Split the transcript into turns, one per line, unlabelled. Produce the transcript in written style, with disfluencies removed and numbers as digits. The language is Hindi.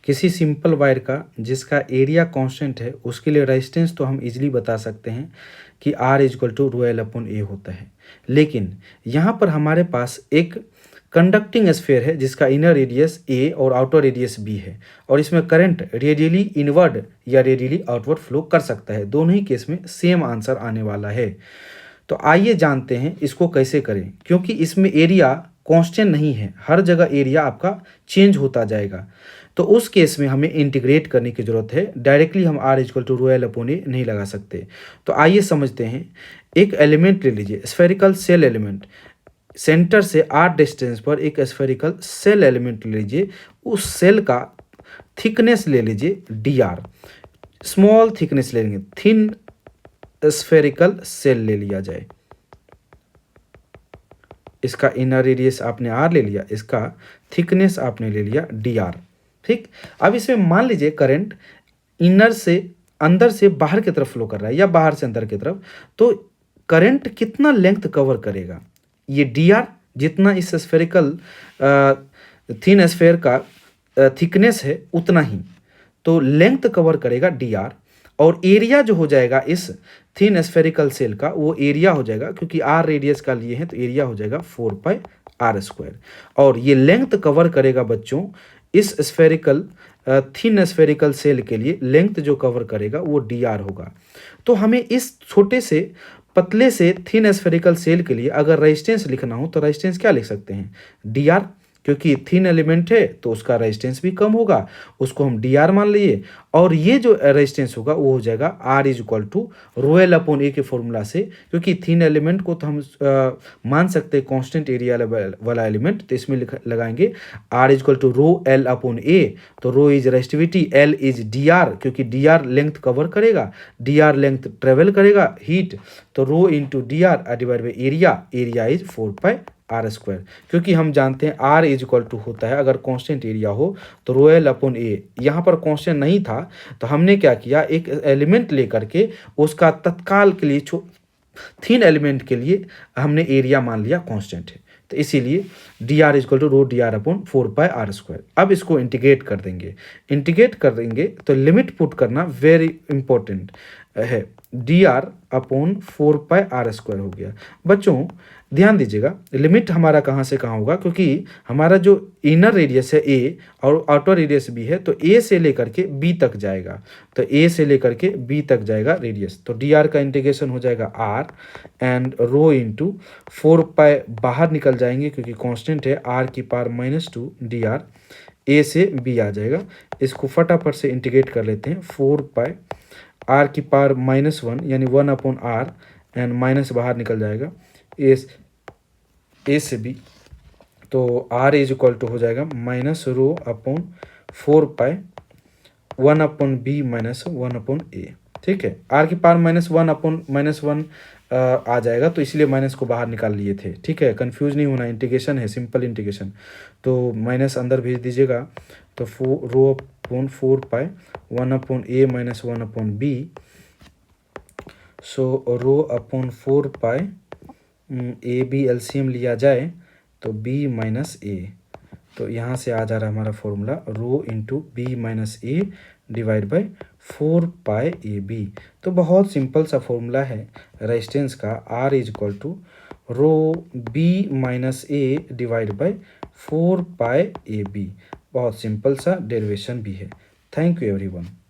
किसी सिंपल वायर का जिसका एरिया कांस्टेंट है उसके लिए रेजिस्टेंस तो हम इजीली बता सकते हैं कि R equal to rho L upon A होता है। लेकिन यहाँ पर हमारे पास एक कंडक्टिंग स्फीयर है जिसका इनर रेडियस ए और आउटर रेडियस बी है, और इसमें करंट रेडियली इनवर्ड या रेडियली आउटवर्ड फ्लो कर सकता है। दोनों ही केस में सेम आंसर आने वाला है। तो आइए जानते हैं इसको कैसे करें, क्योंकि इसमें एरिया कांस्टेंट नहीं है, हर जगह एरिया आपका चेंज होता जाएगा। तो उस केस में हमें इंटीग्रेट करने की ज़रूरत है, डायरेक्टली हम R equal to rho L upon A नहीं लगा सकते। तो आइए समझते हैं। एक एलिमेंट ले लीजिए, स्फेरिकल सेल एलिमेंट, सेंटर से R डिस्टेंस पर एक स्फेरिकल सेल एलिमेंट ले लीजिए, उस सेल का थिकनेस ले लीजिए dr, स्मॉल थिकनेस ले लेंगे, थिन स्फेरिकल सेल ले लिया जाए। इसका इनर रेडियस आपने R ले लिया, इसका थिकनेस आपने ले लिया dr। ठीक, अब इसमें मान लीजिए करंट इनर से अंदर से बाहर की तरफ फ्लो कर रहा है या बाहर से अंदर की तरफ, तो करंट कितना लेंथ कवर करेगा? ये dr जितना इस स्फेरिकल थिन स्फेयर का थिकनेस है उतना ही तो लेंथ कवर करेगा dr, और एरिया जो हो जाएगा इस थिन स्फेरिकल सेल का वो एरिया हो जाएगा, क्योंकि R रेडियस का लिए हैं तो एरिया हो जाएगा 4πr²। और ये लेंथ कवर करेगा बच्चों इस स्फेरिकल थिन स्फेरिकल सेल के लिए लेंथ जो कवर करेगा वो dr होगा। तो हमें इस छोटे से पतले से थिन स्फेरिकल सेल के लिए अगर रेजिस्टेंस लिखना हो तो रेजिस्टेंस क्या लिख सकते हैं? dr, क्योंकि थिन एलिमेंट है तो उसका रेजिस्टेंस भी कम होगा, उसको हम dr मान लिए। और ये जो रेजिस्टेंस होगा वो हो जाएगा R is equal to rho L upon A के फॉर्मूला से, क्योंकि थिन एलिमेंट को तो हम मान सकते हैं कांस्टेंट एरिया वाला एलिमेंट, तो इसमें लगाएंगे R is equal to rho L upon A. तो rho is resistivity, L is dr, क्योंकि dr लेंथ कवर करेगा, dr लेंथ ट्रेवल करेगा हीट, तो rho into dr divide by area, area is 4πr²। क्योंकि हम जानते हैं R इज इक्वल टू होता है, अगर कांस्टेंट एरिया हो तो रो एल अपॉन ए। यहाँ पर कांस्टेंट नहीं था तो हमने क्या किया, एक एलिमेंट लेकर के उसका तत्काल के लिए थिन एलिमेंट के लिए हमने एरिया मान लिया कांस्टेंट है, तो इसीलिए dr is equal to rho dr upon 4πr²। अब इसको इंटीग्रेट कर देंगे, इंटीग्रेट कर देंगे तो लिमिट पुट करना वेरी इंपॉर्टेंट है, dr अपॉन 4πr² हो गया। बच्चों ध्यान दीजिएगा, लिमिट हमारा कहाँ से कहाँ होगा, क्योंकि हमारा जो इनर रेडियस है a और आउटर रेडियस b है, तो a से लेकर के b तक जाएगा, तो a से लेकर के b तक जाएगा रेडियस, तो dr का इंटीग्रेशन हो जाएगा r एंड रो इंटू 4π बाहर निकल जाएंगे क्योंकि कांस्टेंट है, r की पावर -2 dr, a से b आ जाएगा। इसको फटाफट से इंटीग्रेट कर लेते हैं, 4π r की पावर -1 यानी 1 अपॉन r एंड माइनस बाहर निकल जाएगा ए से बी, तो R इज इक्वल टू हो जाएगा minus rho upon 4π 1 upon B minus 1 upon A. ठीक है, R की पावर -1 अपॉन -1 आ जाएगा, तो इसलिए माइनस को बाहर निकाल लिए थे। ठीक है, कंफ्यूज नहीं होना, इंटीग्रेशन है, सिंपल इंटीग्रेशन, तो माइनस अंदर भेज दीजिएगा, तो rho upon 4π 1 upon A minus 1 upon B, so rho upon 4π A B LCM लिया जाए तो b माइनस ए, तो यहाँ से आ जा रहा है हमारा formula rho into B minus A divide by 4π A B. तो बहुत सिंपल सा फॉर्मूला है रेजिस्टेंस का, R is equal to rho B minus A divide by 4π A B. बहुत सिंपल सा डेरिवेशन भी है। Thank you everyone.